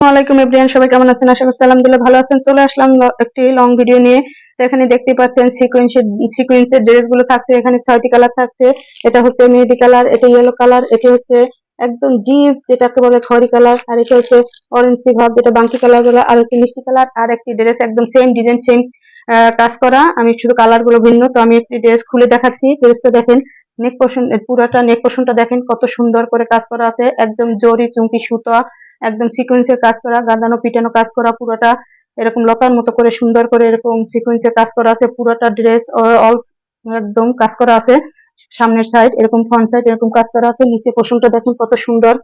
ওয়ালাইকুম এভরিওয়ান, সবাই কেমন আছেন? আশা করছি আলহামদুলিল্লাহ ভালো আছেন। চলে আসলাম একটি লং ভিডিও নিয়ে। তো এখানে দেখতে পাচ্ছেন সিকোয়েন্সের ড্রেস গুলো থাকছে। এখানে 6টি কালার থাকছে। এটা হচ্ছে মেহেদি কালার, এটা ইয়েলো কালার, এটি হচ্ছে একদম ডিপ যেটাকে বলে খয়েরি কালার, আর এটা হচ্ছে অরেঞ্জ ভাব যেটা বাঙ্কি কালার বলে, আর একটি মিষ্টি কালার, আর একটি ড্রেস একদম সেম ডিজাইন সেম কাজ করা। আমি শুধু কালার গুলো ভিন্ন। তো আমি একটি ড্রেস খুলে দেখাচ্ছি। ড্রেসটা দেখেন, নেক পোর্শন পুরাটা নেক পোর্শনটা দেখেন কত সুন্দর করে কাজ করা আছে। একদম জরি চুমকি সুতা, একদম সিকোয়েন্সের কাজ করা, গাঁদানো পিটানো কাজ করা, পুরোটা এরকম লতার মতো করে সুন্দর করে এরকম সিকোয়েন্সের কাজ করা আছে। পুরোটা ড্রেস অল একদম কাজ করা আছে। সামনের সাইড এরকম, ফ্রন্ট সাইড এরকম কাজ করা আছে। নিচে পোর্শনটা দেখেন কত সুন্দর,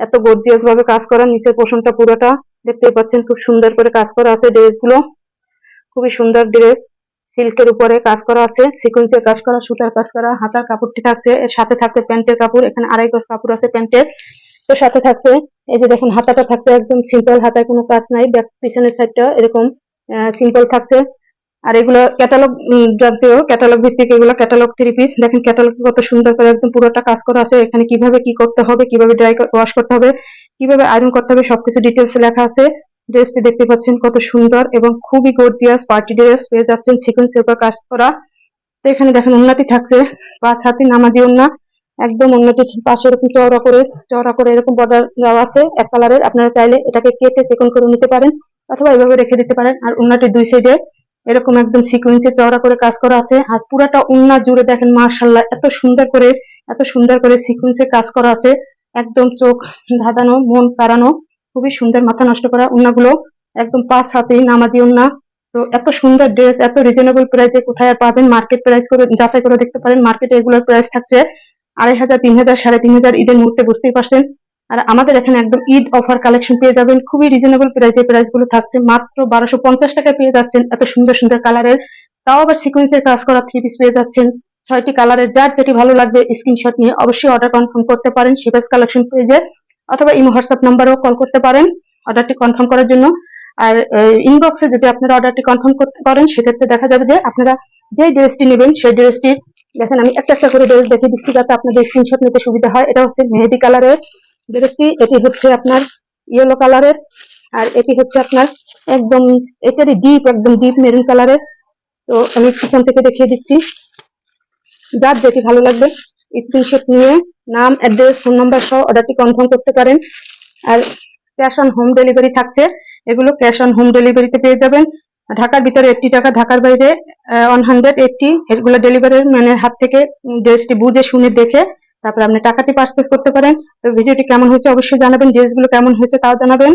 এত গর্জিয়াস ভাবে কাজ করা। নিচের পোর্শনটা পুরোটা দেখতে পাচ্ছেন খুব সুন্দর করে কাজ করা আছে। ড্রেস গুলো খুবই সুন্দর ড্রেস, সিল্কের উপরে কাজ করা আছে, সিকোয়েন্সের কাজ করা, সুতার কাজ করা। হাতার কাপড়টি থাকছে, এর সাথে থাকছে প্যান্টের কাপড়। এখানে 2.5 গজ কাপড় আছে প্যান্টের। তো সাথে থাকছে এই যে দেখুন হাতাটা থাকছে একদম সিম্পল, হাতায় কোনো কাজ নাই। ব্যাক পিছনের সাইডটা এরকম সিম্পল থাকছে। আর এগুলো ক্যাটালগ জাতীয়, ক্যাটালগ ভিত্তিক এগুলো ক্যাটালগ 3 পিস। দেখেন ক্যাটালগ কত সুন্দর করে একদম পুরোটা কাজ করা আছে। এখানে কিভাবে কি করতে হবে, কিভাবে ড্রাই ওয়াশ করতে হবে, কিভাবে আয়রন করতে হবে সবকিছু ডিটেলস লেখা আছে। ড্রেসটি দেখতে পাচ্ছেন কত সুন্দর এবং খুবই গর্জিয়াস পার্টি ড্রেস পেয়ে যাচ্ছেন সিকোয়েন্সের উপর কাজ করা। তো এখানে দেখেন ওন্নাটি থাকছে 5 হাতি নামাজি ওন্না, একদম ওন্নাটির পাশে এরকম চওড়া করে এরকম বর্ডার দেওয়া আছে এক কালারের। আপনারা চাইলে এটাকে কেটে চিকন করে নিতে পারেন অথবা এভাবে রেখে দিতে পারেন। আর ওন্নাটির 2 সাইডে এরকম একদম সিকোয়েন্সে চওড়া করে কাজ করা আছে। আর পুরাটা ওন্না জুড়ে দেখেন মাশাআল্লাহ এত সুন্দর করে সিকোয়েন্সে কাজ করা আছে। একদম চোখ ধাঁধানো, মন কাড়ানো, খুবই সুন্দর, মাথা নষ্ট করা ওন্নাগুলো। একদম 5 হাতি নামাজি ওন্না। তো এত সুন্দর ড্রেস এত রিজনেবল প্রাইসে কোথায় আর পাবেন? মার্কেট প্রাইস করে যাচাই করে দেখতে পারেন। মার্কেটে এগুলোর প্রাইস থাকছে 2,500, 3,000, 3,500 ঈদের মুহূর্তে, বুঝতেই পারছেন। আর আমাদের এখানে একদম ঈদ অফার কালেকশন পেয়ে যাবেন খুবই রিজনেবল প্রাইসে। প্রাইস গুলো থাকছে মাত্র 1250 টাকায় পেয়ে যাচ্ছেন এত সুন্দর সুন্দর কালারের, তাও আবার সিকোয়েন্সের কাজ করা 3 পিস পেয়ে যাচ্ছেন। 6টি কালারের, যার যেটি ভালো লাগবে স্ক্রিনশট নিয়ে অবশ্যই অর্ডার কনফার্ম করতে পারেন শিবাস কালেকশন পেজে, অথবা ইমো হোয়াটসঅ্যাপ নাম্বারেও কল করতে পারেন অর্ডারটি কনফার্ম করার জন্য। আর ইনবক্সে যদি আপনারা অর্ডারটি কনফার্ম করেন সেক্ষেত্রে দেখা যাবে যে আপনারা যে ড্রেসটি নেবেন সেই ড্রেসটি দেখেন আমি একটা একটা করে ড্রেস দেখে দিচ্ছি যাতে আপনাদের স্ক্রিনশট নিতে সুবিধা হয়। এটা হচ্ছে মেহেদি কালারের ড্রেসটি, এটি হচ্ছে আপনার ইয়েলো কালারের, আর এটি হচ্ছে আপনার একদম এটারই একদম ডিপ মেরুন কালারের। তো আমি পিছন থেকে দেখিয়ে দিচ্ছি, যার যেটি ভালো লাগবে স্ক্রিনশট নিয়ে নাম, অ্যাড্রেস, ফোন নাম্বার সহ অর্ডারটি কনফার্ম করতে পারেন। আর ক্যাশ অন হোম ডেলিভারি থাকছে, এগুলো ক্যাশ অন হোম ডেলিভারিতে পেয়ে যাবেন। ঢাকার ভিতরে 80 টাকা, ঢাকার বাইরে 180। এগুলো ডেলিভারির ম্যানের হাত থেকে ড্রেসটি বুঝে শুনে দেখে তারপর আপনি টাকাটি পারচেস করতে পারেন। তো ভিডিওটি কেমন হয়েছে অবশ্যই জানাবেন, ড্রেসগুলো কেমন হয়েছে তাও জানাবেন।